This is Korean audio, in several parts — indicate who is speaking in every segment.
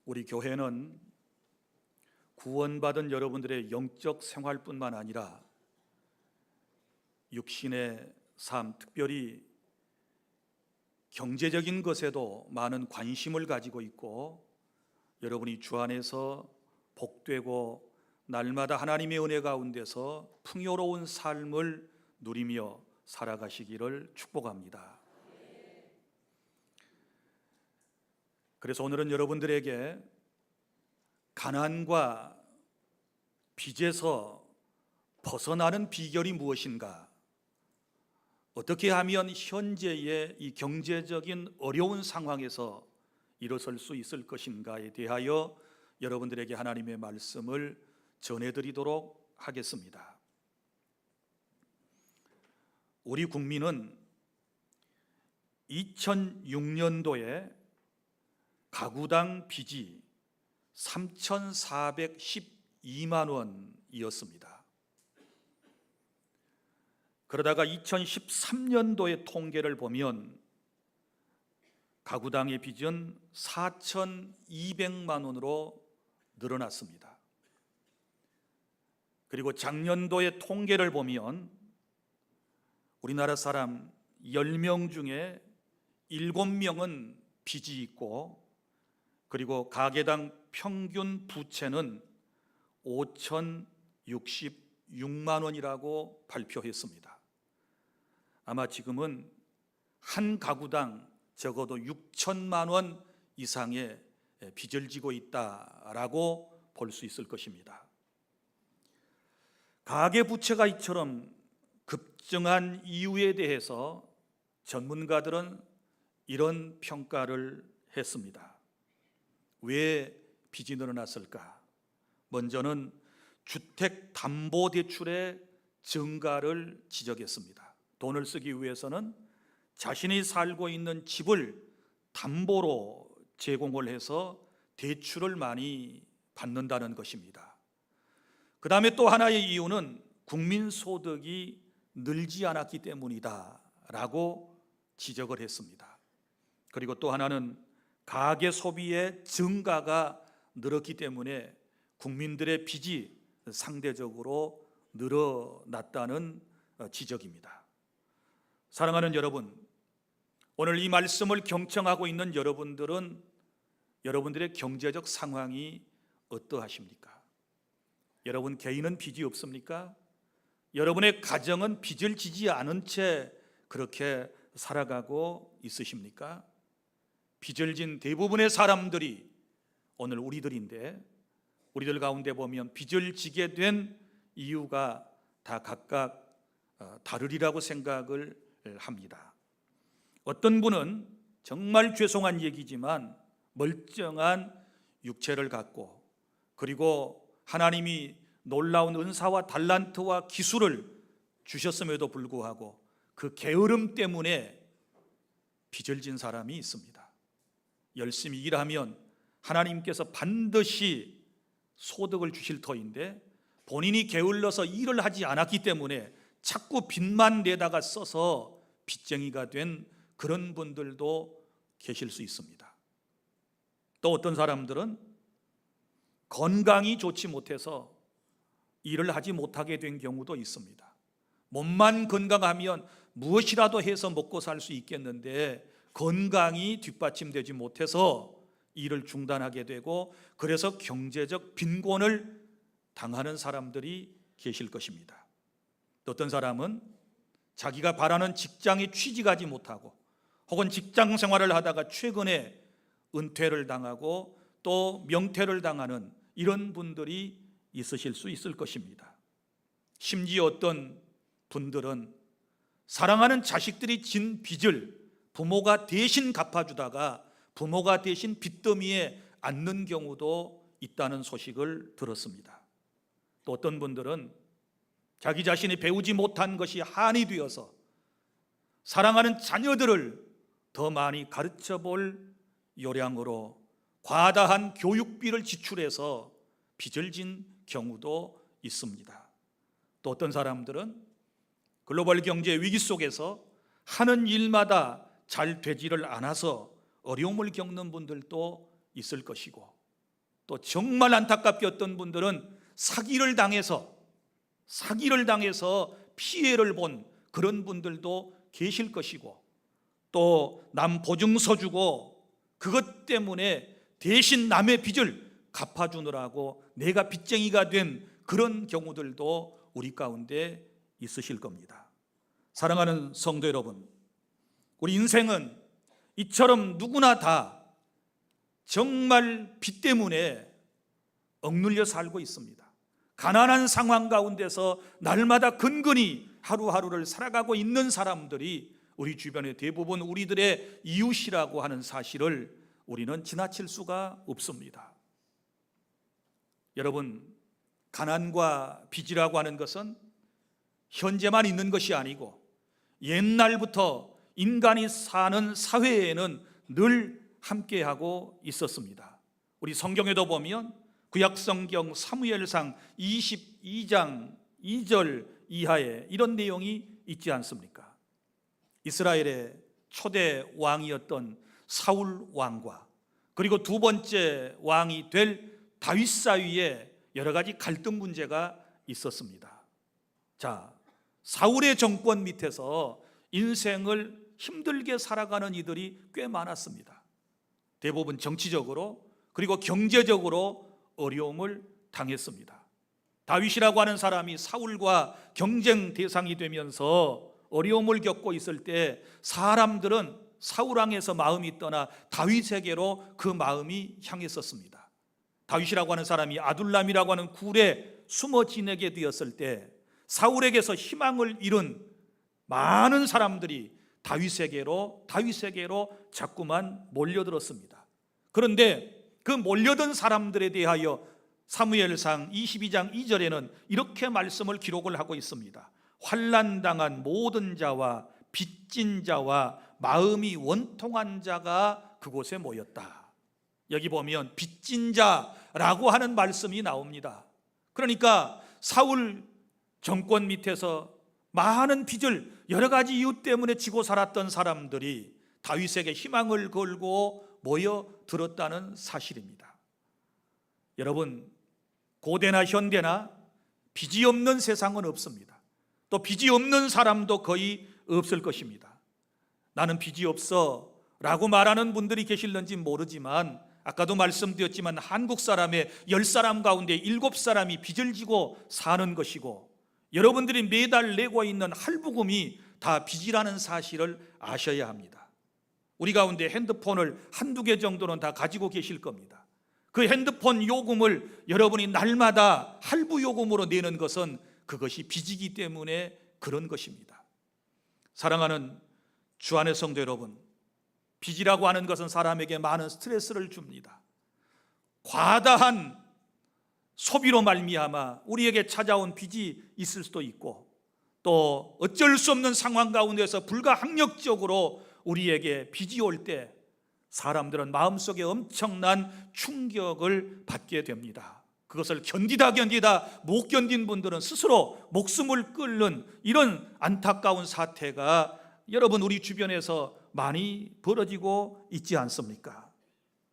Speaker 1: 우리 교회는 구원받은 여러분들의 영적 생활뿐만 아니라 육신의 삶, 특별히 경제적인 것에도 많은 관심을 가지고 있고, 여러분이 주 안에서 복되고 날마다 하나님의 은혜 가운데서 풍요로운 삶을 누리며 살아가시기를 축복합니다. 그래서 오늘은 여러분들에게 가난과 빚에서 벗어나는 비결이 무엇인가, 어떻게 하면 현재의 이 경제적인 어려운 상황에서 일어설 수 있을 것인가에 대하여 여러분들에게 하나님의 말씀을 전해드리도록 하겠습니다. 우리 국민은 2006년도에 가구당 빚이 3,412만 원이었습니다. 그러다가 2013년도의 통계를 보면 가구당의 빚은 4,200만 원으로 늘어났습니다. 그리고 작년도의 통계를 보면 우리나라 사람 10명 중에 7명은 빚이 있고, 그리고 가계당 평균 부채는 5,066만 원이라고 발표했습니다. 아마 지금은 한 가구당 적어도 6천만 원 이상의 빚을 지고 있다라고 볼 수 있을 것입니다. 가계부채가 이처럼 급증한 이유에 대해서 전문가들은 이런 평가를 했습니다. 왜 빚이 늘어났을까? 먼저는 주택담보대출의 증가를 지적했습니다. 돈을 쓰기 위해서는 자신이 살고 있는 집을 담보로 제공을 해서 대출을 많이 받는다는 것입니다. 그 다음에 또 하나의 이유는 국민소득이 늘지 않았기 때문이다라고 지적을 했습니다. 그리고 또 하나는 가계 소비의 증가가 늘었기 때문에 국민들의 빚이 상대적으로 늘어났다는 지적입니다. 사랑하는 여러분, 오늘 이 말씀을 경청하고 있는 여러분들은 여러분들의 경제적 상황이 어떠하십니까? 여러분 개인은 빚이 없습니까? 여러분의 가정은 빚을 지지 않은 채 그렇게 살아가고 있으십니까? 빚을 진 대부분의 사람들이 오늘 우리들인데, 우리들 가운데 보면 빚을 지게 된 이유가 다 각각 다르리라고 생각을 합니다. 어떤 분은 정말 죄송한 얘기지만 멀쩡한 육체를 갖고, 그리고 하나님이 놀라운 은사와 달란트와 기술을 주셨음에도 불구하고 그 게으름 때문에 빚을 진 사람이 있습니다. 열심히 일하면 하나님께서 반드시 소득을 주실 터인데, 본인이 게을러서 일을 하지 않았기 때문에 자꾸 빚만 내다가 써서 빚쟁이가 된 그런 분들도 계실 수 있습니다. 또 어떤 사람들은 건강이 좋지 못해서 일을 하지 못하게 된 경우도 있습니다. 몸만 건강하면 무엇이라도 해서 먹고 살 수 있겠는데 건강이 뒷받침되지 못해서 일을 중단하게 되고, 그래서 경제적 빈곤을 당하는 사람들이 계실 것입니다. 또 어떤 사람은 자기가 바라는 직장에 취직하지 못하고, 혹은 직장 생활을 하다가 최근에 은퇴를 당하고 또 명퇴를 당하는 이런 분들이 있으실 수 있을 것입니다. 심지어 어떤 분들은 사랑하는 자식들이 진 빚을 부모가 대신 갚아주다가 부모가 대신 빚더미에 앉는 경우도 있다는 소식을 들었습니다. 또 어떤 분들은 자기 자신이 배우지 못한 것이 한이 되어서 사랑하는 자녀들을 더 많이 가르쳐 볼 요량으로 과다한 교육비를 지출해서 빚을 진 경우도 있습니다. 또 어떤 사람들은 글로벌 경제 위기 속에서 하는 일마다 잘 되지를 않아서 어려움을 겪는 분들도 있을 것이고, 또 정말 안타깝게 어떤 분들은 사기를 당해서 피해를 본 그런 분들도 계실 것이고, 또 남 보증서 주고 그것 때문에 대신 남의 빚을 갚아주느라고 내가 빚쟁이가 된 그런 경우들도 우리 가운데 있으실 겁니다. 사랑하는 성도 여러분, 우리 인생은 이처럼 누구나 다 정말 빚 때문에 억눌려 살고 있습니다. 가난한 상황 가운데서 날마다 근근히 하루하루를 살아가고 있는 사람들이 우리 주변의 대부분 우리들의 이웃이라고 하는 사실을 우리는 지나칠 수가 없습니다. 여러분, 가난과 빚이라고 하는 것은 현재만 있는 것이 아니고 옛날부터 인간이 사는 사회에는 늘 함께하고 있었습니다. 우리 성경에도 보면 구약성경 사무엘상 22장 2절 이하에 이런 내용이 있지 않습니까? 이스라엘의 초대 왕이었던 사울 왕과 그리고 두 번째 왕이 될 다윗 사이에 여러 가지 갈등 문제가 있었습니다. 자, 사울의 정권 밑에서 인생을 힘들게 살아가는 이들이 꽤 많았습니다. 대부분 정치적으로 그리고 경제적으로 어려움을 당했습니다. 다윗이라고 하는 사람이 사울과 경쟁 대상이 되면서 어려움을 겪고 있을 때 사람들은 사울 왕에서 마음이 떠나 다윗에게로 그 마음이 향했었습니다. 다윗이라고 하는 사람이 아둘람이라고 하는 굴에 숨어 지내게 되었을 때 사울에게서 희망을 잃은 많은 사람들이 다윗에게로 자꾸만 몰려들었습니다. 그런데 그 몰려든 사람들에 대하여 사무엘상 22장 2절에는 이렇게 말씀을 기록을 하고 있습니다. 환난당한 모든 자와 빚진 자와 마음이 원통한 자가 그곳에 모였다. 여기 보면 빚진 자라고 하는 말씀이 나옵니다. 그러니까 사울 정권 밑에서 많은 빚을 여러 가지 이유 때문에 지고 살았던 사람들이 다윗에게 희망을 걸고 모여들었다는 사실입니다. 여러분, 고대나 현대나 빚이 없는 세상은 없습니다. 또 빚이 없는 사람도 거의 없을 것입니다. 나는 빚이 없어 라고 말하는 분들이 계실는지 모르지만 아까도 말씀드렸지만 한국 사람의 10사람 가운데 7사람이 빚을 지고 사는 것이고, 여러분들이 매달 내고 있는 할부금이 다 빚이라는 사실을 아셔야 합니다. 우리 가운데 핸드폰을 한두 개 정도는 다 가지고 계실 겁니다. 그 핸드폰 요금을 여러분이 날마다 할부 요금으로 내는 것은 그것이 빚이기 때문에 그런 것입니다. 사랑하는 주 안의 성도 여러분, 빚이라고 하는 것은 사람에게 많은 스트레스를 줍니다. 과다한 소비로 말미암아 우리에게 찾아온 빚이 있을 수도 있고, 또 어쩔 수 없는 상황 가운데서 불가항력적으로 우리에게 빚이 올 때 사람들은 마음속에 엄청난 충격을 받게 됩니다. 그것을 견디다 못 견딘 분들은 스스로 목숨을 끊는 이런 안타까운 사태가 여러분 우리 주변에서 많이 벌어지고 있지 않습니까?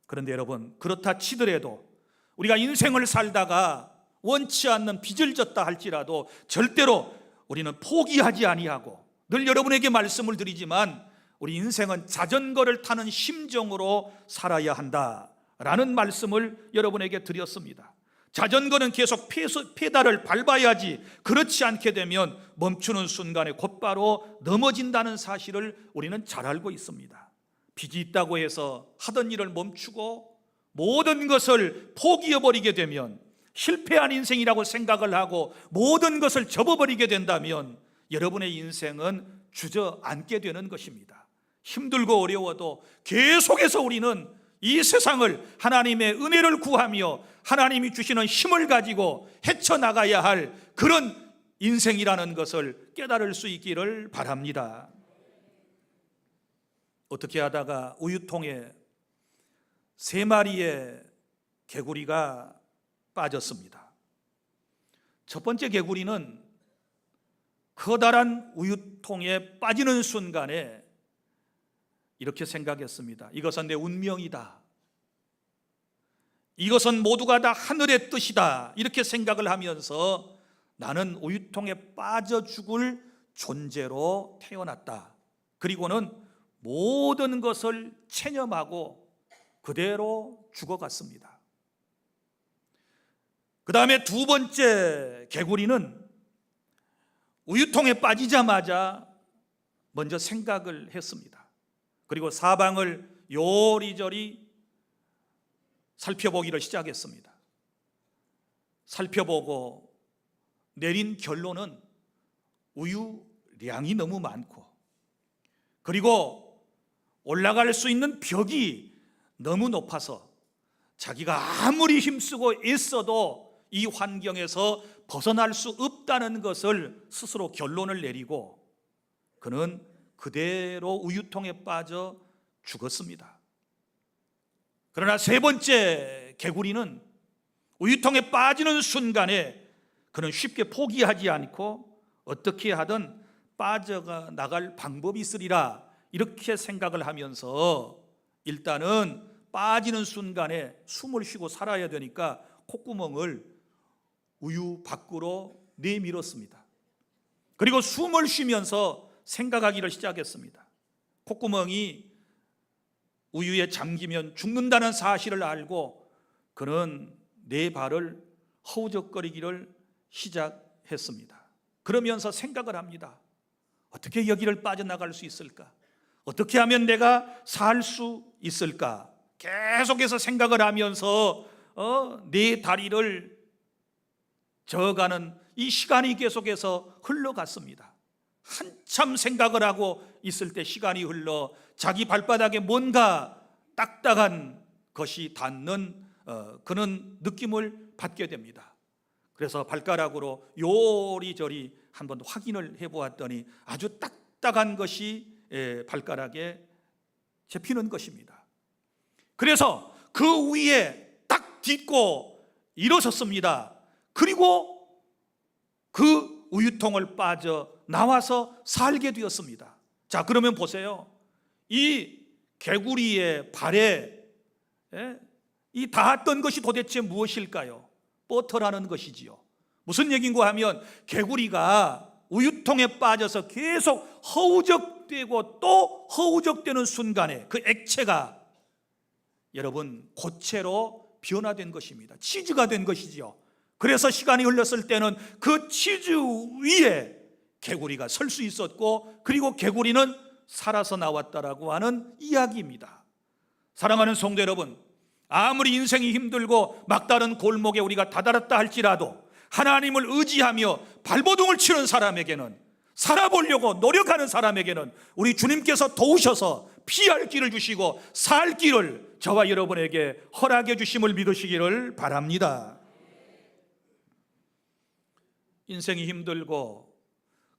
Speaker 1: 그런데 여러분, 그렇다 치더라도 우리가 인생을 살다가 원치 않는 빚을 졌다 할지라도 절대로 우리는 포기하지 아니하고, 늘 여러분에게 말씀을 드리지만 우리 인생은 자전거를 타는 심정으로 살아야 한다라는 말씀을 여러분에게 드렸습니다. 자전거는 계속 페달을 밟아야지, 그렇지 않게 되면 멈추는 순간에 곧바로 넘어진다는 사실을 우리는 잘 알고 있습니다. 빚이 있다고 해서 하던 일을 멈추고 모든 것을 포기해버리게 되면, 실패한 인생이라고 생각을 하고 모든 것을 접어버리게 된다면 여러분의 인생은 주저앉게 되는 것입니다. 힘들고 어려워도 계속해서 우리는 이 세상을 하나님의 은혜를 구하며 하나님이 주시는 힘을 가지고 헤쳐나가야 할 그런 인생이라는 것을 깨달을 수 있기를 바랍니다. 어떻게 하다가 우유통에 3마리의 개구리가 빠졌습니다. 첫 번째 개구리는 커다란 우유통에 빠지는 순간에 이렇게 생각했습니다. 이것은 내 운명이다. 이것은 모두가 다 하늘의 뜻이다, 이렇게 생각을 하면서 나는 우유통에 빠져 죽을 존재로 태어났다. 그리고는 모든 것을 체념하고 그대로 죽어갔습니다. 그 다음에 두 번째 개구리는 우유통에 빠지자마자 먼저 생각을 했습니다. 그리고 사방을 요리조리 살펴보기를 시작했습니다. 살펴보고 내린 결론은 우유량이 너무 많고, 그리고 올라갈 수 있는 벽이 너무 높아서 자기가 아무리 힘쓰고 애써도 이 환경에서 벗어날 수 없다는 것을 스스로 결론을 내리고 그는 그대로 우유통에 빠져 죽었습니다. 그러나 세 번째 개구리는 우유통에 빠지는 순간에 그는 쉽게 포기하지 않고 어떻게 하든 빠져가 나갈 방법이 있으리라, 이렇게 생각을 하면서 일단은 빠지는 순간에 숨을 쉬고 살아야 되니까 콧구멍을 우유 밖으로 내밀었습니다. 그리고 숨을 쉬면서 생각하기를 시작했습니다. 콧구멍이 우유에 잠기면 죽는다는 사실을 알고 그는 네 발을 허우적거리기를 시작했습니다. 그러면서 생각을 합니다. 어떻게 여기를 빠져나갈 수 있을까? 어떻게 하면 내가 살 수 있을까? 계속해서 생각을 하면서 네 다리를 저어가는 이 시간이 계속해서 흘러갔습니다. 한참 생각을 하고 있을 때 시간이 흘러 자기 발바닥에 뭔가 딱딱한 것이 닿는 그런 느낌을 받게 됩니다. 그래서 발가락으로 요리조리 한번 확인을 해보았더니 아주 딱딱한 것이 발가락에 접히는 것입니다. 그래서 그 위에 딱 딛고 일어섰습니다. 그리고 그 우유통을 빠져 나와서 살게 되었습니다. 자, 그러면 보세요. 이 개구리의 발에 이 닿았던 것이 도대체 무엇일까요? 버터라는 것이지요. 무슨 얘기인가 하면 개구리가 우유통에 빠져서 계속 허우적대고 또 허우적대는 순간에 그 액체가 여러분 고체로 변화된 것입니다. 치즈가 된 것이지요. 그래서 시간이 흘렀을 때는 그 치즈 위에 개구리가 설 수 있었고, 그리고 개구리는 살아서 나왔다라고 하는 이야기입니다. 사랑하는 성도 여러분, 아무리 인생이 힘들고 막다른 골목에 우리가 다다랐다 할지라도 하나님을 의지하며 발버둥을 치는 사람에게는, 살아보려고 노력하는 사람에게는 우리 주님께서 도우셔서 피할 길을 주시고 살 길을 저와 여러분에게 허락해 주심을 믿으시기를 바랍니다. 인생이 힘들고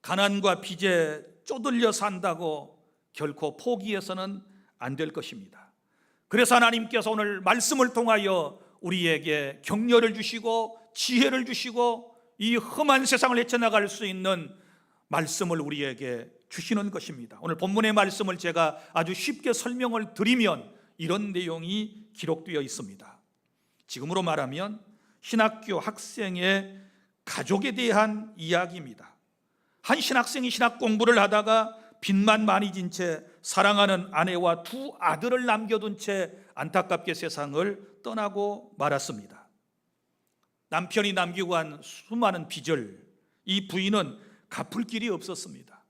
Speaker 1: 가난과 빚에 쪼들려 산다고 결코 포기해서는 안 될 것입니다. 그래서 하나님께서 오늘 말씀을 통하여 우리에게 격려를 주시고 지혜를 주시고 이 험한 세상을 헤쳐나갈 수 있는 말씀을 우리에게 주시는 것입니다. 오늘 본문의 말씀을 제가 아주 쉽게 설명을 드리면 이런 내용이 기록되어 있습니다. 지금으로 말하면 신학교 학생의 가족에 대한 이야기입니다. 한 신학생이 신학 공부를 하다가 빚만 많이 진 채 사랑하는 아내와 두 아들을 남겨둔 채 안타깝게 세상을 떠나고 말았습니다. 남편이 남기고 간 수많은 빚을 이 부인은 갚을 길이 없었습니다.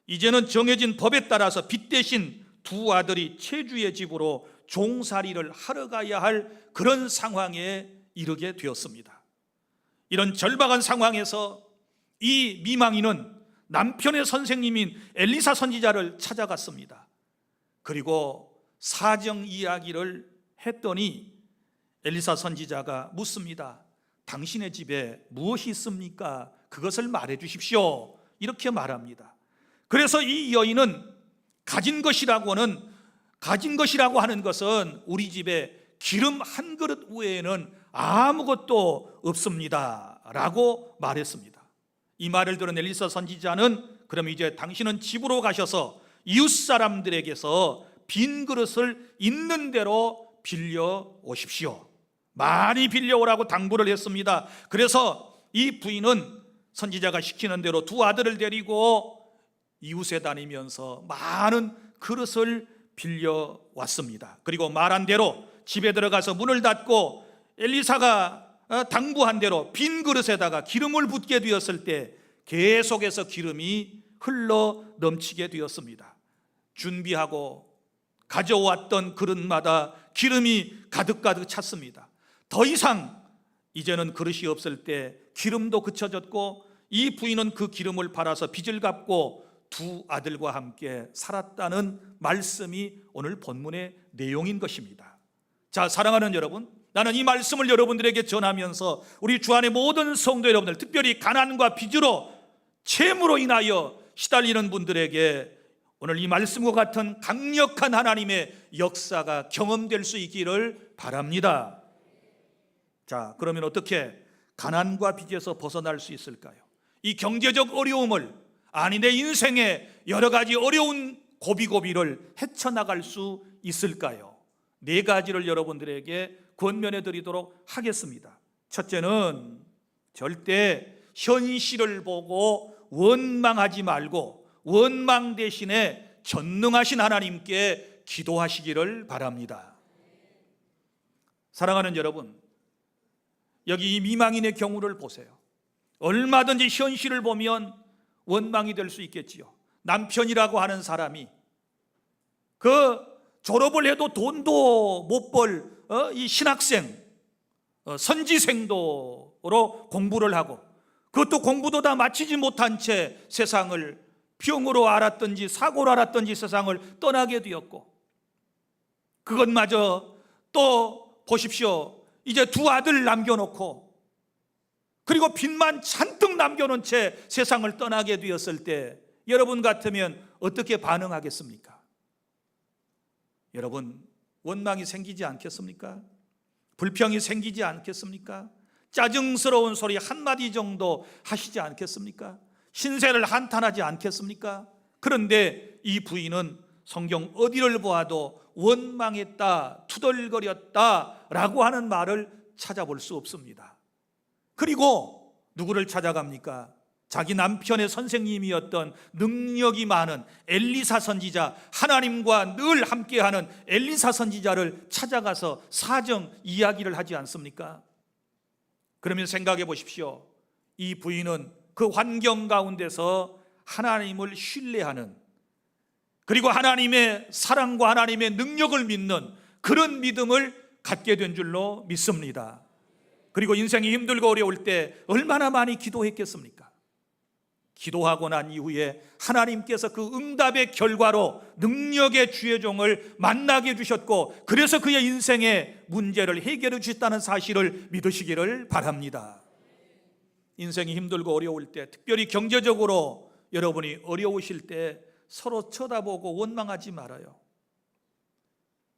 Speaker 1: 이제는 정해진 법에 따라서 빚 대신 두 아들이 체주의 집으로 종살이를 하러 가야 할 그런 상황에 이르게 되었습니다. 이런 절박한 상황에서 이 미망인은 남편의 선생님인 엘리사 선지자를 찾아갔습니다. 그리고 사정 이야기를 했더니 엘리사 선지자가 묻습니다. 당신의 집에 무엇이 있습니까? 그것을 말해 주십시오. 이렇게 말합니다. 그래서 이 여인은 가진 것이라고 하는 것은 우리 집에 기름 한 그릇 외에는 아무것도 없습니다 라고 말했습니다. 이 말을 들은 엘리사 선지자는 그럼 이제 당신은 집으로 가셔서 이웃 사람들에게서 빈 그릇을 있는 대로 빌려 오십시오. 많이 빌려오라고 당부를 했습니다. 그래서 이 부인은 선지자가 시키는 대로 두 아들을 데리고 이웃에 다니면서 많은 그릇을 빌려왔습니다. 그리고 말한 대로 집에 들어가서 문을 닫고 엘리사가 당부한 대로 빈 그릇에다가 기름을 붓게 되었을 때 계속해서 기름이 흘러 넘치게 되었습니다. 준비하고 가져왔던 그릇마다 기름이 가득가득 찼습니다. 더 이상 이제는 그릇이 없을 때 기름도 그쳐졌고 이 부인은 그 기름을 팔아서 빚을 갚고 두 아들과 함께 살았다는 말씀이 오늘 본문의 내용인 것입니다. 자, 사랑하는 여러분, 나는 이 말씀을 여러분들에게 전하면서 우리 주 안의 모든 성도 여러분들, 특별히 가난과 빚으로 채무로 인하여 시달리는 분들에게 오늘 이 말씀과 같은 강력한 하나님의 역사가 경험될 수 있기를 바랍니다. 자, 그러면 어떻게 가난과 빚에서 벗어날 수 있을까요? 이 경제적 어려움을, 아니 내 인생의 여러 가지 어려운 고비고비를 헤쳐나갈 수 있을까요? 네 가지를 여러분들에게 권면해 드리도록 하겠습니다. 첫째는 절대 현실을 보고 원망하지 말고 원망 대신에 전능하신 하나님께 기도하시기를 바랍니다. 사랑하는 여러분, 여기 이 미망인의 경우를 보세요. 얼마든지 현실을 보면 원망이 될 수 있겠지요. 남편이라고 하는 사람이 그 졸업을 해도 돈도 못 벌 이 신학생, 선지생도로 공부를 하고 그것도 공부도 다 마치지 못한 채 세상을 병으로 알았든지 사고로 알았든지 세상을 떠나게 되었고, 그것마저 또 보십시오. 이제 두 아들 남겨놓고 그리고 빚만 잔뜩 남겨놓은 채 세상을 떠나게 되었을 때 여러분 같으면 어떻게 반응하겠습니까? 여러분, 원망이 생기지 않겠습니까? 불평이 생기지 않겠습니까? 짜증스러운 소리 한마디 정도 하시지 않겠습니까? 신세를 한탄하지 않겠습니까? 그런데 이 부인은 성경 어디를 보아도 원망했다, 투덜거렸다 라고 하는 말을 찾아볼 수 없습니다. 그리고 누구를 찾아갑니까? 자기 남편의 선생님이었던 능력이 많은 엘리사 선지자, 하나님과 늘 함께하는 엘리사 선지자를 찾아가서 사정 이야기를 하지 않습니까? 그러면 생각해 보십시오. 이 부인은 그 환경 가운데서 하나님을 신뢰하는, 그리고 하나님의 사랑과 하나님의 능력을 믿는 그런 믿음을 갖게 된 줄로 믿습니다. 그리고 인생이 힘들고 어려울 때 얼마나 많이 기도했겠습니까? 기도하고 난 이후에 하나님께서 그 응답의 결과로 능력의 주의 종을 만나게 해주셨고, 그래서 그의 인생의 문제를 해결해 주셨다는 사실을 믿으시기를 바랍니다. 인생이 힘들고 어려울 때, 특별히 경제적으로 여러분이 어려우실 때 서로 쳐다보고 원망하지 말아요.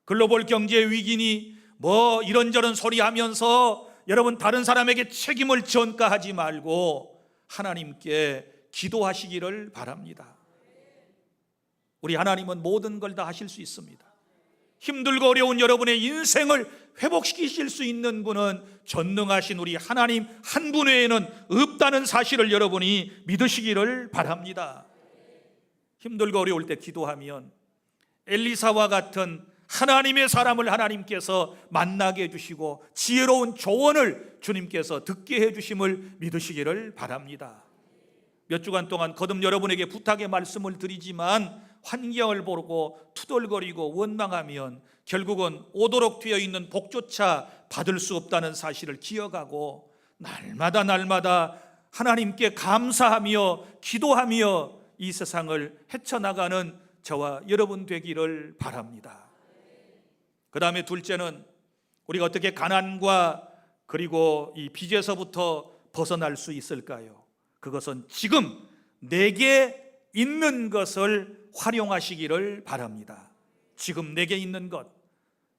Speaker 1: 글로벌 경제 위기니 뭐 이런저런 소리 하면서 여러분 다른 사람에게 책임을 전가하지 말고 하나님께 기도하시기를 바랍니다. 우리 하나님은 모든 걸 다 하실 수 있습니다. 힘들고 어려운 여러분의 인생을 회복시키실 수 있는 분은 전능하신 우리 하나님 한 분 외에는 없다는 사실을 여러분이 믿으시기를 바랍니다. 힘들고 어려울 때 기도하면 엘리사와 같은 하나님의 사람을 하나님께서 만나게 해주시고 지혜로운 조언을 주님께서 듣게 해주심을 믿으시기를 바랍니다. 몇 주간 동안 거듭 여러분에게 부탁의 말씀을 드리지만 환경을 보고 투덜거리고 원망하면 결국은 오도록 되어 있는 복조차 받을 수 없다는 사실을 기억하고 날마다 하나님께 감사하며 기도하며 이 세상을 헤쳐나가는 저와 여러분 되기를 바랍니다. 그 다음에 둘째는 우리가 어떻게 가난과 그리고 이 빚에서부터 벗어날 수 있을까요? 그것은 지금 내게 있는 것을 활용하시기를 바랍니다. 지금 내게 있는 것.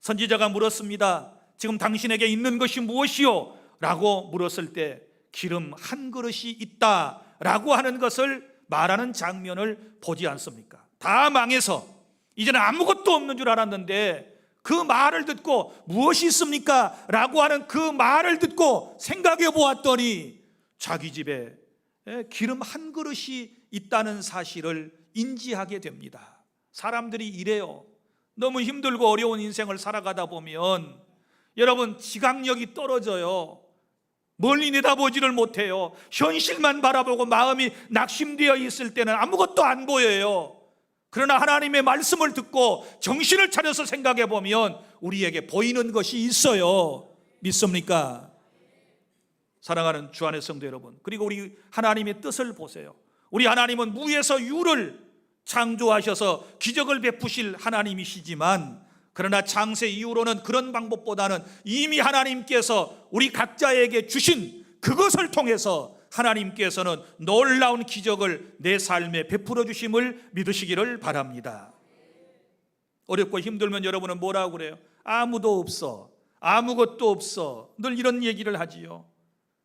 Speaker 1: 선지자가 물었습니다. 지금 당신에게 있는 것이 무엇이요? 라고 물었을 때 기름 한 그릇이 있다 라고 하는 것을 말하는 장면을 보지 않습니까? 다 망해서 이제는 아무것도 없는 줄 알았는데 그 말을 듣고 무엇이 있습니까? 라고 하는 그 말을 듣고 생각해 보았더니 자기 집에 기름 한 그릇이 있다는 사실을 인지하게 됩니다. 사람들이 이래요. 너무 힘들고 어려운 인생을 살아가다 보면 여러분 지각력이 떨어져요. 멀리 내다보지를 못해요. 현실만 바라보고 마음이 낙심되어 있을 때는 아무것도 안 보여요. 그러나 하나님의 말씀을 듣고 정신을 차려서 생각해 보면 우리에게 보이는 것이 있어요. 믿습니까? 사랑하는 주 안의 성도 여러분, 그리고 우리 하나님의 뜻을 보세요. 우리 하나님은 무에서 유를 창조하셔서 기적을 베푸실 하나님이시지만, 그러나 창세 이후로는 그런 방법보다는 이미 하나님께서 우리 각자에게 주신 그것을 통해서 하나님께서는 놀라운 기적을 내 삶에 베풀어 주심을 믿으시기를 바랍니다. 어렵고 힘들면 여러분은 뭐라고 그래요? 아무도 없어, 아무것도 없어, 늘 이런 얘기를 하지요.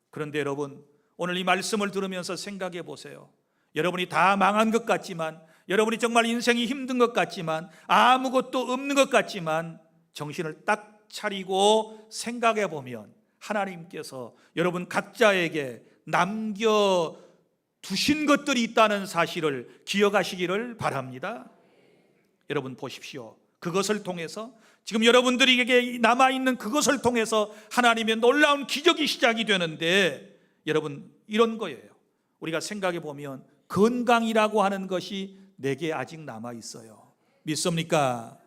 Speaker 1: 그런데 여러분, 오늘 이 말씀을 들으면서 생각해 보세요. 여러분이 다 망한 것 같지만, 여러분이 정말 인생이 힘든 것 같지만, 아무것도 없는 것 같지만 정신을 딱 차리고 생각해 보면 하나님께서 여러분 각자에게 남겨두신 것들이 있다는 사실을 기억하시기를 바랍니다. 여러분 보십시오. 그것을 통해서 지금 여러분들에게 남아있는 그것을 통해서 하나님의 놀라운 기적이 시작이 되는데, 여러분 이런 거예요. 우리가 생각해 보면 건강이라고 하는 것이 내게 아직 남아있어요. 믿습니까?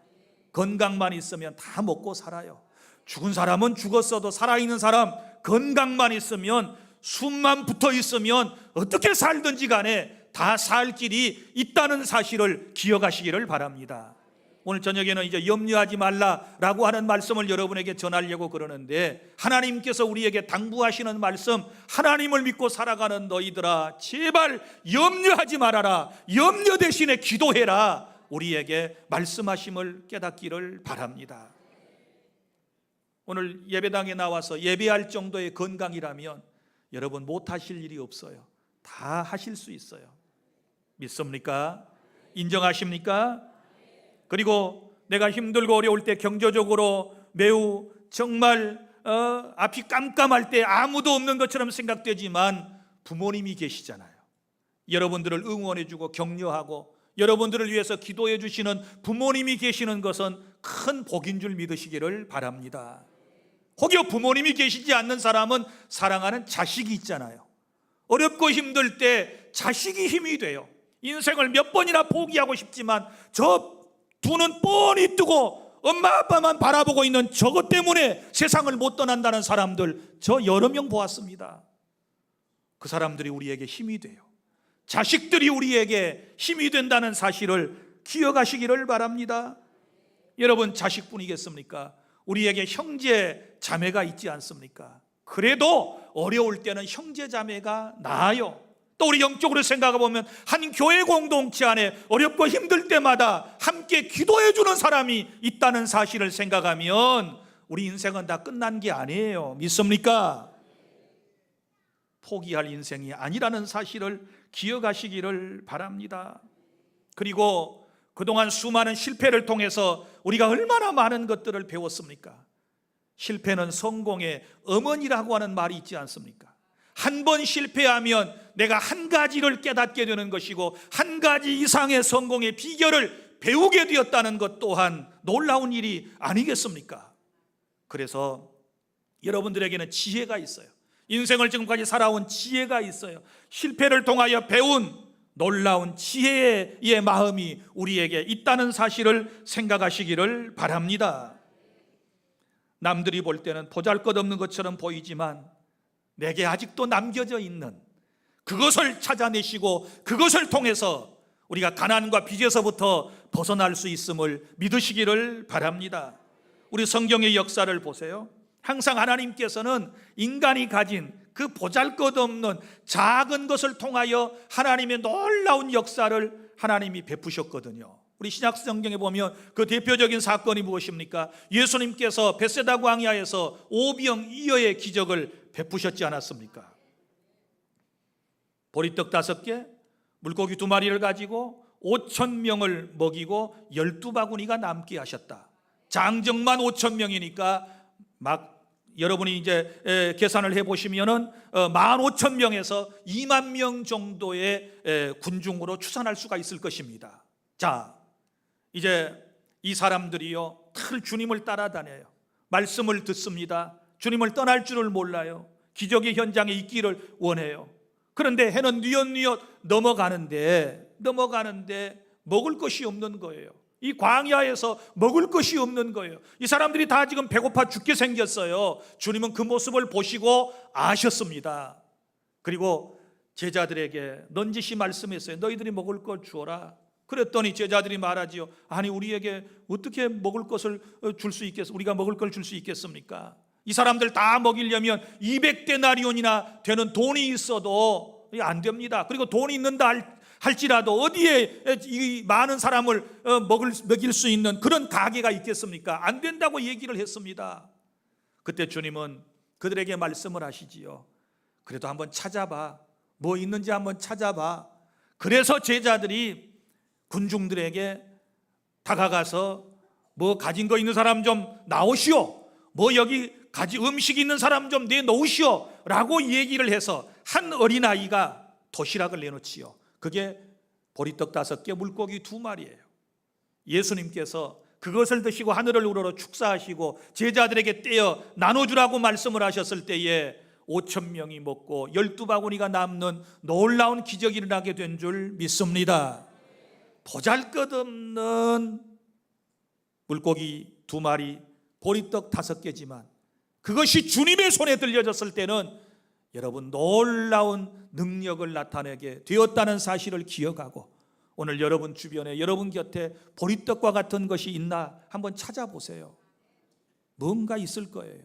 Speaker 1: 건강만 있으면 다 먹고 살아요. 죽은 사람은 죽었어도 살아있는 사람 건강만 있으면, 숨만 붙어 있으면 어떻게 살든지 간에 다 살 길이 있다는 사실을 기억하시기를 바랍니다. 오늘 저녁에는 이제 염려하지 말라라고 하는 말씀을 여러분에게 전하려고 그러는데, 하나님께서 우리에게 당부하시는 말씀, 하나님을 믿고 살아가는 너희들아 제발 염려하지 말아라, 염려 대신에 기도해라, 우리에게 말씀하심을 깨닫기를 바랍니다. 오늘 예배당에 나와서 예배할 정도의 건강이라면 여러분 못하실 일이 없어요. 다 하실 수 있어요. 믿습니까? 인정하십니까? 그리고 내가 힘들고 어려울 때, 경제적으로 매우 정말 앞이 깜깜할 때 아무도 없는 것처럼 생각되지만 부모님이 계시잖아요. 여러분들을 응원해주고 격려하고 여러분들을 위해서 기도해 주시는 부모님이 계시는 것은 큰 복인 줄 믿으시기를 바랍니다. 혹여 부모님이 계시지 않는 사람은 사랑하는 자식이 있잖아요. 어렵고 힘들 때 자식이 힘이 돼요. 인생을 몇 번이나 포기하고 싶지만 저 두 눈 뻔히 뜨고 엄마 아빠만 바라보고 있는 저것 때문에 세상을 못 떠난다는 사람들, 저 여러 명 보았습니다. 그 사람들이 우리에게 힘이 돼요. 자식들이 우리에게 힘이 된다는 사실을 기억하시기를 바랍니다. 여러분 자식뿐이겠습니까? 우리에게 형제 자매가 있지 않습니까? 그래도 어려울 때는 형제 자매가 나아요. 또 우리 영적으로 생각해 보면 한 교회 공동체 안에 어렵고 힘들 때마다 함께 기도해 주는 사람이 있다는 사실을 생각하면 우리 인생은 다 끝난 게 아니에요. 믿습니까? 포기할 인생이 아니라는 사실을 기억하시기를 바랍니다. 그리고 그동안 수많은 실패를 통해서 우리가 얼마나 많은 것들을 배웠습니까? 실패는 성공의 어머니라고 하는 말이 있지 않습니까? 한 번 실패하면 내가 한 가지를 깨닫게 되는 것이고, 한 가지 이상의 성공의 비결을 배우게 되었다는 것 또한 놀라운 일이 아니겠습니까? 그래서 여러분들에게는 지혜가 있어요. 인생을 지금까지 살아온 지혜가 있어요. 실패를 통하여 배운 놀라운 지혜의 마음이 우리에게 있다는 사실을 생각하시기를 바랍니다. 남들이 볼 때는 보잘것없는 것처럼 보이지만 내게 아직도 남겨져 있는 그것을 찾아내시고 그것을 통해서 우리가 가난과 빚에서부터 벗어날 수 있음을 믿으시기를 바랍니다. 우리 성경의 역사를 보세요. 항상 하나님께서는 인간이 가진 그 보잘것없는 작은 것을 통하여 하나님의 놀라운 역사를 하나님이 베푸셨거든요. 우리 신약 성경에 보면 그 대표적인 사건이 무엇입니까? 예수님께서 벳세다 광야에서 오병 이어의 기적을 베푸셨지 않았습니까? 보리떡 5개, 물고기 2마리를 가지고 5,000명을 먹이고 12바구니가 남게 하셨다. 장정만 5천 명이니까 막 여러분이 이제 계산을 해보시면은 15,000명에서 2만 명 정도의 군중으로 추산할 수가 있을 것입니다. 자, 이제 이 사람들이요 늘 주님을 따라다녀요. 말씀을 듣습니다. 주님을 떠날 줄을 몰라요. 기적의 현장에 있기를 원해요. 그런데 해는 뉘엿뉘엿 넘어가는데 먹을 것이 없는 거예요. 이 광야에서 먹을 것이 없는 거예요. 이 사람들이 다 지금 배고파 죽게 생겼어요. 주님은 그 모습을 보시고 아셨습니다. 그리고 제자들에게 넌지시 말씀했어요. 너희들이 먹을 걸 주어라. 그랬더니 제자들이 말하지요. 아니 우리에게 어떻게 먹을 것을 줄 수 있겠습니까? 우리가 먹을 걸 줄 수 있겠습니까? 이 사람들 다 먹이려면 200데나리온이나 되는 돈이 있어도 안 됩니다. 그리고 돈이 있는다 할지라도 어디에 이 많은 사람을 먹일 수 있는 그런 가게가 있겠습니까? 안 된다고 얘기를 했습니다. 그때 주님은 그들에게 말씀을 하시지요. 그래도 한번 찾아봐. 뭐 있는지 한번 찾아봐. 그래서 제자들이 군중들에게 다가가서 뭐 가진 거 있는 사람 좀 나오시오. 뭐 여기 음식 있는 사람 좀 내놓으시오 라고 얘기를 해서 한 어린아이가 도시락을 내놓지요. 그게 보리떡 5개, 물고기 2마리예요. 예수님께서 그것을 드시고 하늘을 우러러 축사하시고 제자들에게 떼어 나눠주라고 말씀을 하셨을 때에 5,000명이 먹고 12바구니가 남는 놀라운 기적이 일어나게 된 줄 믿습니다. 보잘것없는 물고기 2마리, 보리떡 5개지만 그것이 주님의 손에 들려졌을 때는 여러분 놀라운 능력을 나타내게 되었다는 사실을 기억하고 오늘 여러분 주변에 여러분 곁에 보리떡과 같은 것이 있나 한번 찾아보세요. 뭔가 있을 거예요.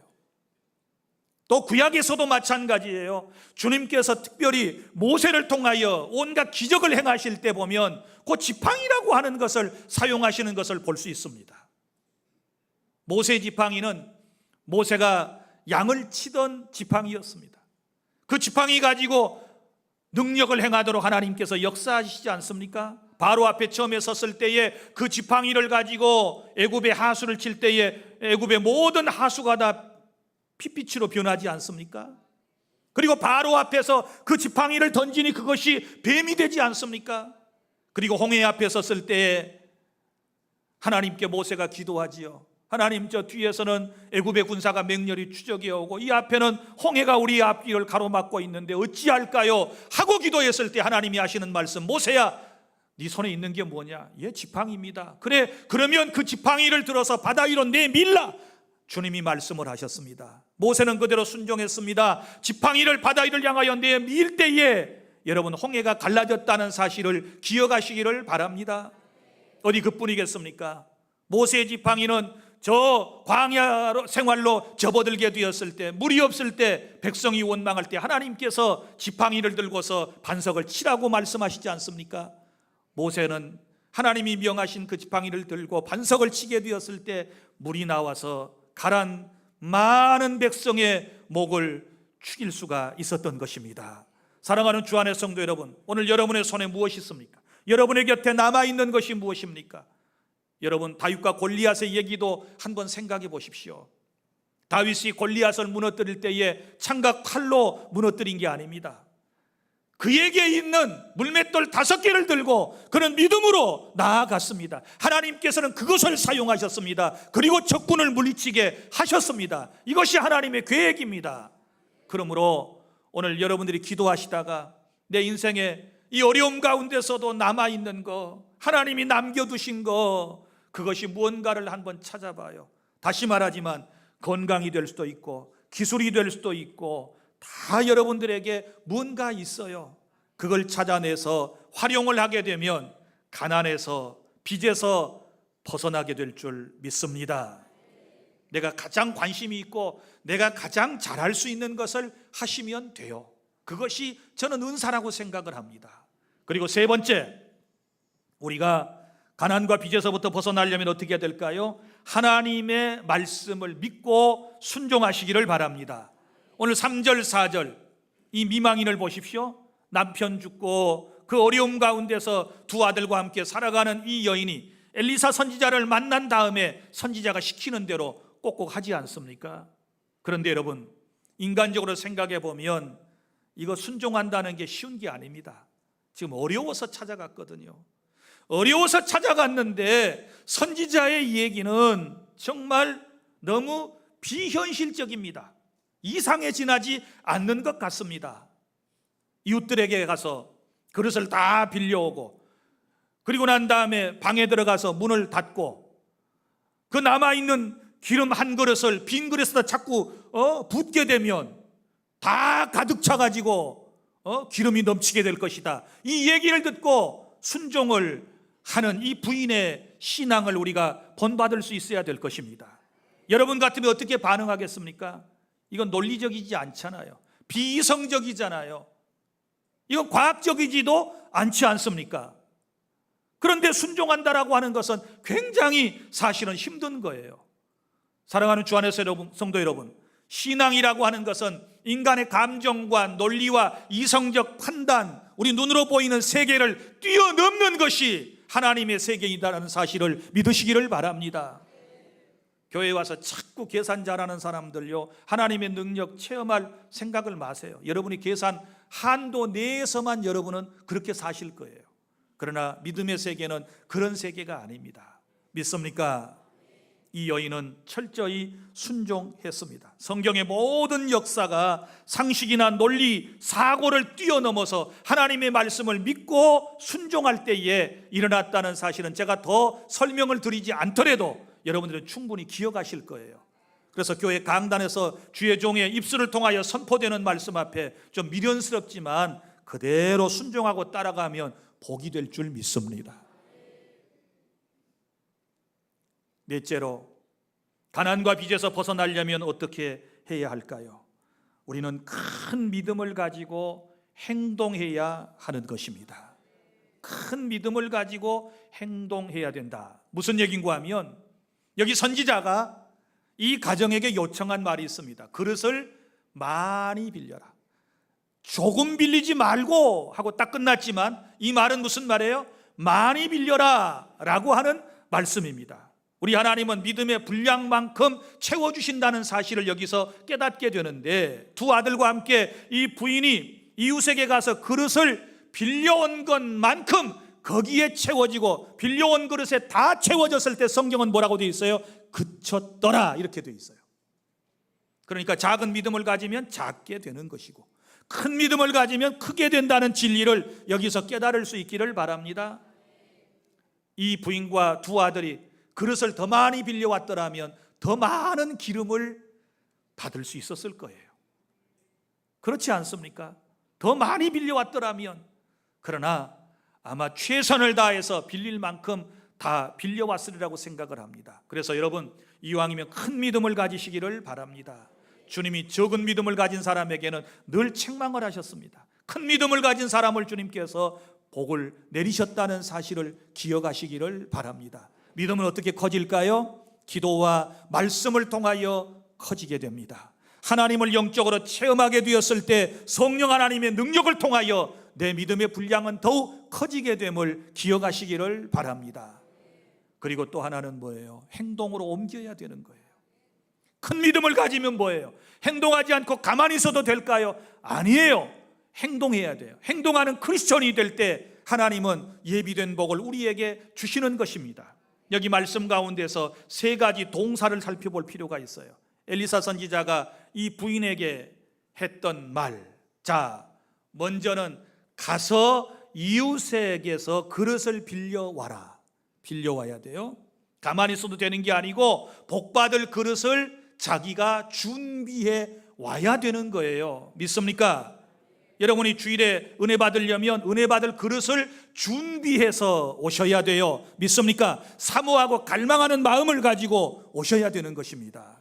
Speaker 1: 또 구약에서도 마찬가지예요. 주님께서 특별히 모세를 통하여 온갖 기적을 행하실 때 보면 그 지팡이라고 하는 것을 사용하시는 것을 볼 수 있습니다. 모세 지팡이는 모세가 양을 치던 지팡이였습니다. 그 지팡이 가지고 능력을 행하도록 하나님께서 역사하시지 않습니까? 바로 앞에 처음에 섰을 때에 그 지팡이를 가지고 애굽의 하수를 칠 때에 애굽의 모든 하수가 다 핏빛으로 변하지 않습니까? 그리고 바로 앞에서 그 지팡이를 던지니 그것이 뱀이 되지 않습니까? 그리고 홍해 앞에 섰을 때에 하나님께 모세가 기도하지요. 하나님, 저 뒤에서는 애굽의 군사가 맹렬히 추적해 오고 이 앞에는 홍해가 우리 앞길을 가로막고 있는데 어찌할까요? 하고 기도했을 때 하나님이 하시는 말씀, 모세야 네 손에 있는 게 뭐냐? 예, 지팡이입니다. 그래, 그러면 그 지팡이를 들어서 바다 위로 내밀라. 주님이 말씀을 하셨습니다. 모세는 그대로 순종했습니다. 지팡이를 바다 위를 향하여 내밀 때에 여러분 홍해가 갈라졌다는 사실을 기억하시기를 바랍니다. 어디 그뿐이겠습니까? 모세의 지팡이는 저 광야 생활로 접어들게 되었을 때, 물이 없을 때, 백성이 원망할 때 하나님께서 지팡이를 들고서 반석을 치라고 말씀하시지 않습니까? 모세는 하나님이 명하신 그 지팡이를 들고 반석을 치게 되었을 때 물이 나와서 가란 많은 백성의 목을 죽일 수가 있었던 것입니다. 사랑하는 주 안의 성도 여러분, 오늘 여러분의 손에 무엇이 있습니까? 여러분의 곁에 남아있는 것이 무엇입니까? 여러분, 다윗과 골리앗의 얘기도 한번 생각해 보십시오. 다윗이 골리앗을 무너뜨릴 때에 창과 칼로 무너뜨린 게 아닙니다. 그에게 있는 물맷돌 5개를 들고 그는 믿음으로 나아갔습니다. 하나님께서는 그것을 사용하셨습니다. 그리고 적군을 물리치게 하셨습니다. 이것이 하나님의 계획입니다. 그러므로 오늘 여러분들이 기도하시다가 내 인생에 이 어려움 가운데서도 남아있는 거, 하나님이 남겨두신 거, 그것이 무언가를 한번 찾아봐요. 다시 말하지만 건강이 될 수도 있고 기술이 될 수도 있고 다 여러분들에게 뭔가 있어요. 그걸 찾아내서 활용을 하게 되면 가난에서 빚에서 벗어나게 될 줄 믿습니다. 내가 가장 관심이 있고 내가 가장 잘할 수 있는 것을 하시면 돼요. 그것이 저는 은사라고 생각을 합니다. 그리고 세 번째, 우리가 가난과 빚에서부터 벗어나려면 어떻게 해야 될까요? 하나님의 말씀을 믿고 순종하시기를 바랍니다. 오늘 3절 4절 이 미망인을 보십시오. 남편 죽고 그 어려움 가운데서 2 아들과 함께 살아가는 이 여인이 엘리사 선지자를 만난 다음에 선지자가 시키는 대로 꼭꼭 하지 않습니까? 그런데 여러분, 인간적으로 생각해 보면 이거 순종한다는 게 쉬운 게 아닙니다. 지금 어려워서 찾아갔거든요. 어려워서 찾아갔는데 선지자의 얘기는 정말 너무 비현실적입니다. 이상에 지나지 않는 것 같습니다. 이웃들에게 가서 그릇을 다 빌려오고, 그리고 난 다음에 방에 들어가서 문을 닫고, 그 남아있는 기름 한 그릇을 빈 그릇에다 자꾸 붓게 되면 다 가득 차가지고 기름이 넘치게 될 것이다. 이 얘기를 듣고 순종을 하는 이 부인의 신앙을 우리가 본받을 수 있어야 될 것입니다. 여러분 같으면 어떻게 반응하겠습니까? 이건 논리적이지 않잖아요. 비이성적이잖아요. 이건 과학적이지도 않지 않습니까? 그런데 순종한다라고 하는 것은 굉장히 사실은 힘든 거예요. 사랑하는 주 안에서 성도 여러분, 신앙이라고 하는 것은 인간의 감정과 논리와 이성적 판단, 우리 눈으로 보이는 세계를 뛰어넘는 것이 하나님의 세계이다라는 사실을 믿으시기를 바랍니다. 교회에 와서 자꾸 계산 잘하는 사람들요, 하나님의 능력 체험할 생각을 마세요. 여러분이 계산 한도 내에서만 여러분은 그렇게 사실 거예요. 그러나 믿음의 세계는 그런 세계가 아닙니다. 믿습니까? 이 여인은 철저히 순종했습니다. 성경의 모든 역사가 상식이나 논리, 사고를 뛰어넘어서 하나님의 말씀을 믿고 순종할 때에 일어났다는 사실은 제가 더 설명을 드리지 않더라도 여러분들은 충분히 기억하실 거예요. 그래서 교회 강단에서 주의 종의 입술을 통하여 선포되는 말씀 앞에 좀 미련스럽지만 그대로 순종하고 따라가면 복이 될 줄 믿습니다. 넷째로, 가난과 빚에서 벗어나려면 어떻게 해야 할까요? 우리는 큰 믿음을 가지고 행동해야 하는 것입니다. 큰 믿음을 가지고 행동해야 된다. 무슨 얘기인가 하면 여기 선지자가 이 가정에게 요청한 말이 있습니다. 그릇을 많이 빌려라. 조금 빌리지 말고 하고 딱 끝났지만 이 말은 무슨 말이에요? 많이 빌려라 라고 하는 말씀입니다. 우리 하나님은 믿음의 분량만큼 채워주신다는 사실을 여기서 깨닫게 되는데, 두 아들과 함께 이 부인이 이웃에게 가서 그릇을 빌려온 것만큼 거기에 채워지고, 빌려온 그릇에 다 채워졌을 때 성경은 뭐라고 되어 있어요? 그쳤더라 이렇게 되어 있어요. 그러니까 작은 믿음을 가지면 작게 되는 것이고, 큰 믿음을 가지면 크게 된다는 진리를 여기서 깨달을 수 있기를 바랍니다. 이 부인과 두 아들이 그릇을 더 많이 빌려왔더라면 더 많은 기름을 받을 수 있었을 거예요. 그렇지 않습니까? 더 많이 빌려왔더라면. 그러나 아마 최선을 다해서 빌릴 만큼 다 빌려왔으리라고 생각을 합니다. 그래서 여러분, 이왕이면 큰 믿음을 가지시기를 바랍니다. 주님이 적은 믿음을 가진 사람에게는 늘 책망을 하셨습니다. 큰 믿음을 가진 사람을 주님께서 복을 내리셨다는 사실을 기억하시기를 바랍니다. 믿음은 어떻게 커질까요? 기도와 말씀을 통하여 커지게 됩니다. 하나님을 영적으로 체험하게 되었을 때 성령 하나님의 능력을 통하여 내 믿음의 분량은 더욱 커지게 됨을 기억하시기를 바랍니다. 그리고 또 하나는 뭐예요? 행동으로 옮겨야 되는 거예요. 큰 믿음을 가지면 뭐예요? 행동하지 않고 가만히 있어도 될까요? 아니에요. 행동해야 돼요. 행동하는 크리스천이 될 때 하나님은 예비된 복을 우리에게 주시는 것입니다. 여기 말씀 가운데서 세 가지 동사를 살펴볼 필요가 있어요. 엘리사 선지자가 이 부인에게 했던 말, 자, 먼저는 가서 이웃에게서 그릇을 빌려와라. 빌려와야 돼요. 가만히 있어도 되는 게 아니고 복받을 그릇을 자기가 준비해 와야 되는 거예요. 믿습니까? 여러분이 주일에 은혜 받으려면 은혜 받을 그릇을 준비해서 오셔야 돼요. 믿습니까? 사모하고 갈망하는 마음을 가지고 오셔야 되는 것입니다.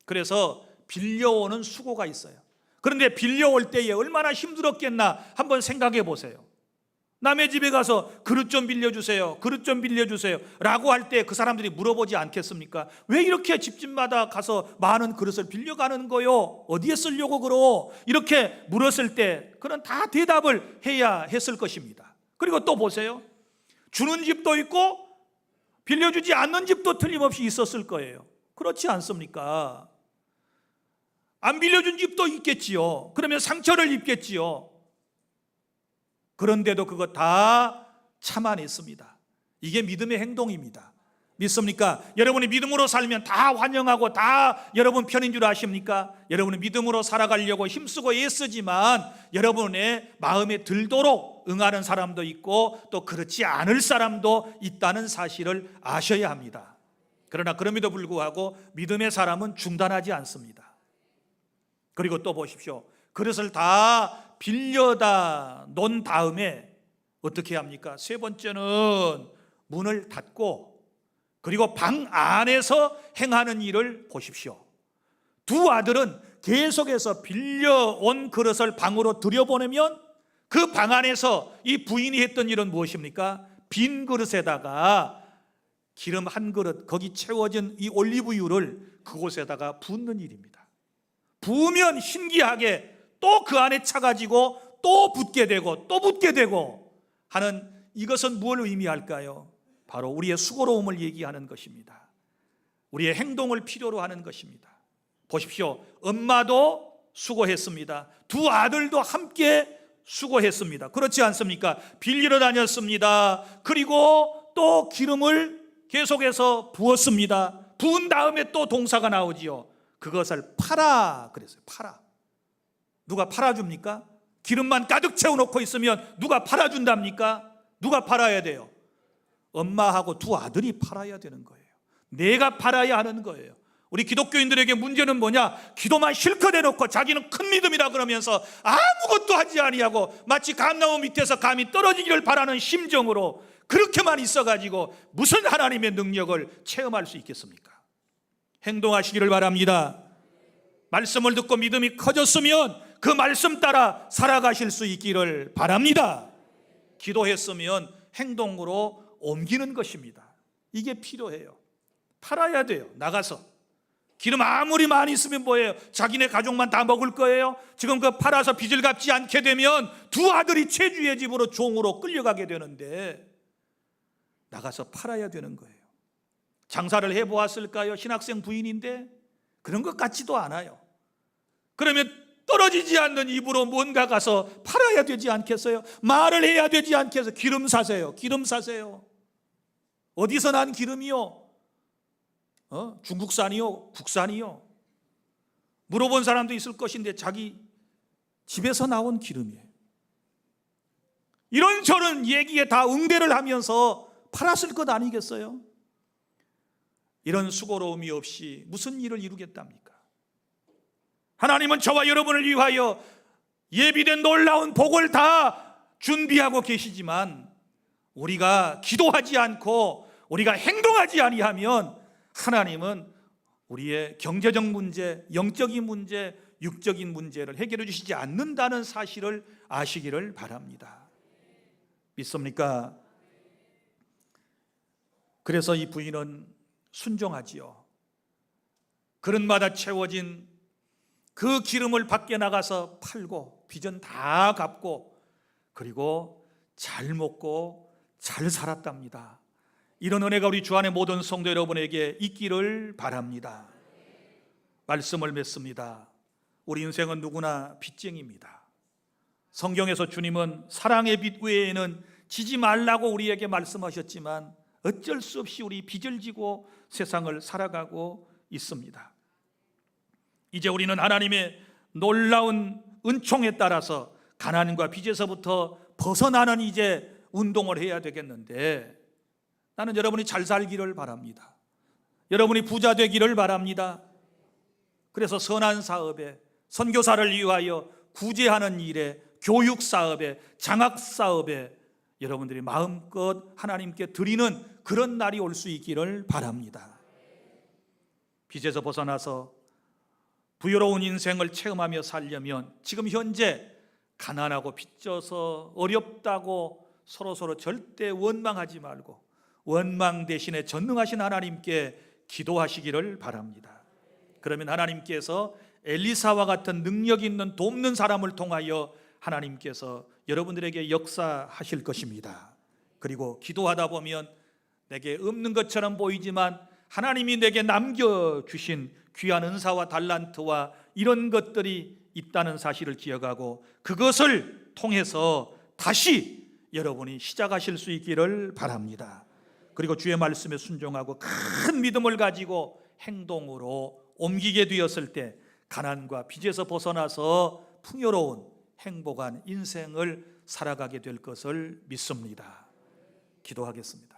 Speaker 1: 그래서 빌려오는 수고가 있어요. 그런데 빌려올 때에 얼마나 힘들었겠나 한번 생각해 보세요. 남의 집에 가서 그릇 좀 빌려주세요, 그릇 좀 빌려주세요 라고 할 때 그 사람들이 물어보지 않겠습니까? 왜 이렇게 집집마다 가서 많은 그릇을 빌려가는 거요? 어디에 쓰려고 그러? 이렇게 물었을 때 그는 다 대답을 해야 했을 것입니다. 그리고 또 보세요. 주는 집도 있고 빌려주지 않는 집도 틀림없이 있었을 거예요. 그렇지 않습니까? 안 빌려준 집도 있겠지요. 그러면 상처를 입겠지요. 그런데도 그거 다 참아냈습니다. 이게 믿음의 행동입니다. 믿습니까? 여러분이 믿음으로 살면 다 환영하고 다 여러분 편인 줄 아십니까? 여러분이 믿음으로 살아가려고 힘쓰고 애쓰지만 여러분의 마음에 들도록 응하는 사람도 있고 또 그렇지 않을 사람도 있다는 사실을 아셔야 합니다. 그러나 그럼에도 불구하고 믿음의 사람은 중단하지 않습니다. 그리고 또 보십시오. 그릇을 다 빌려다 놓은 다음에 어떻게 합니까? 세 번째는 문을 닫고 그리고 방 안에서 행하는 일을 보십시오. 두 아들은 계속해서 빌려온 그릇을 방으로 들여보내면 그 방 안에서 이 부인이 했던 일은 무엇입니까? 빈 그릇에다가 기름 한 그릇, 거기 채워진 이 올리브유를 그곳에다가 붓는 일입니다. 부으면 신기하게 또 그 안에 차가지고 또 붓게 되고 또 붓게 되고 하는, 이것은 무엇을 의미할까요? 바로 우리의 수고로움을 얘기하는 것입니다. 우리의 행동을 필요로 하는 것입니다. 보십시오. 엄마도 수고했습니다. 두 아들도 함께 수고했습니다. 그렇지 않습니까? 빌리러 다녔습니다. 그리고 또 기름을 계속해서 부었습니다. 부은 다음에 또 동사가 나오지요. 그것을 팔아 그랬어요. 팔아. 누가 팔아줍니까? 기름만 가득 채워놓고 있으면 누가 팔아준답니까? 누가 팔아야 돼요? 엄마하고 두 아들이 팔아야 되는 거예요. 내가 팔아야 하는 거예요. 우리 기독교인들에게 문제는 뭐냐? 기도만 실컷 해놓고 자기는 큰 믿음이라 그러면서 아무것도 하지 아니하고 마치 감나무 밑에서 감이 떨어지기를 바라는 심정으로 그렇게만 있어가지고 무슨 하나님의 능력을 체험할 수 있겠습니까? 행동하시기를 바랍니다. 말씀을 듣고 믿음이 커졌으면 그 말씀 따라 살아가실 수 있기를 바랍니다. 기도했으면 행동으로 옮기는 것입니다. 이게 필요해요. 팔아야 돼요. 나가서 기름 아무리 많이 있으면 뭐예요? 자기네 가족만 다 먹을 거예요? 지금 그 팔아서 빚을 갚지 않게 되면 두 아들이 채주의 집으로 종으로 끌려가게 되는데 나가서 팔아야 되는 거예요. 장사를 해보았을까요? 신학생 부인인데 그런 것 같지도 않아요. 그러면 떨어지지 않는 입으로 뭔가 가서 팔아야 되지 않겠어요? 말을 해야 되지 않겠어요? 기름 사세요. 기름 사세요. 어디서 난 기름이요? 중국산이요? 국산이요? 물어본 사람도 있을 것인데 자기 집에서 나온 기름이에요. 이런저런 얘기에 다 응대를 하면서 팔았을 것 아니겠어요? 이런 수고로움이 없이 무슨 일을 이루겠답니까? 하나님은 저와 여러분을 위하여 예비된 놀라운 복을 다 준비하고 계시지만 우리가 기도하지 않고 우리가 행동하지 아니하면 하나님은 우리의 경제적 문제, 영적인 문제, 육적인 문제를 해결해 주시지 않는다는 사실을 아시기를 바랍니다. 믿습니까? 그래서 이 부인은 순종하지요. 그릇마다 채워진 그 기름을 밖에 나가서 팔고 빚은 다 갚고 그리고 잘 먹고 잘 살았답니다. 이런 은혜가 우리 주 안의 모든 성도 여러분에게 있기를 바랍니다. 말씀을 맺습니다. 우리 인생은 누구나 빚쟁이입니다. 성경에서 주님은 사랑의 빚 외에는 지지 말라고 우리에게 말씀하셨지만 어쩔 수 없이 우리 빚을 지고 세상을 살아가고 있습니다. 이제 우리는 하나님의 놀라운 은총에 따라서 가난과 빚에서부터 벗어나는 이제 운동을 해야 되겠는데 나는 여러분이 잘 살기를 바랍니다. 여러분이 부자 되기를 바랍니다. 그래서 선한 사업에, 선교사를 위하여 구제하는 일에, 교육 사업에, 장학 사업에 여러분들이 마음껏 하나님께 드리는 그런 날이 올 수 있기를 바랍니다. 빚에서 벗어나서 부유로운 인생을 체험하며 살려면 지금 현재 가난하고 빚져서 어렵다고 서로 절대 원망하지 말고 원망 대신에 전능하신 하나님께 기도하시기를 바랍니다. 그러면 하나님께서 엘리사와 같은 능력 있는 돕는 사람을 통하여 하나님께서 여러분들에게 역사하실 것입니다. 그리고 기도하다 보면 내게 없는 것처럼 보이지만 하나님이 내게 남겨주신 귀한 은사와 달란트와 이런 것들이 있다는 사실을 기억하고 그것을 통해서 다시 여러분이 시작하실 수 있기를 바랍니다. 그리고 주의 말씀에 순종하고 큰 믿음을 가지고 행동으로 옮기게 되었을 때 가난과 빚에서 벗어나서 풍요로운 행복한 인생을 살아가게 될 것을 믿습니다. 기도하겠습니다.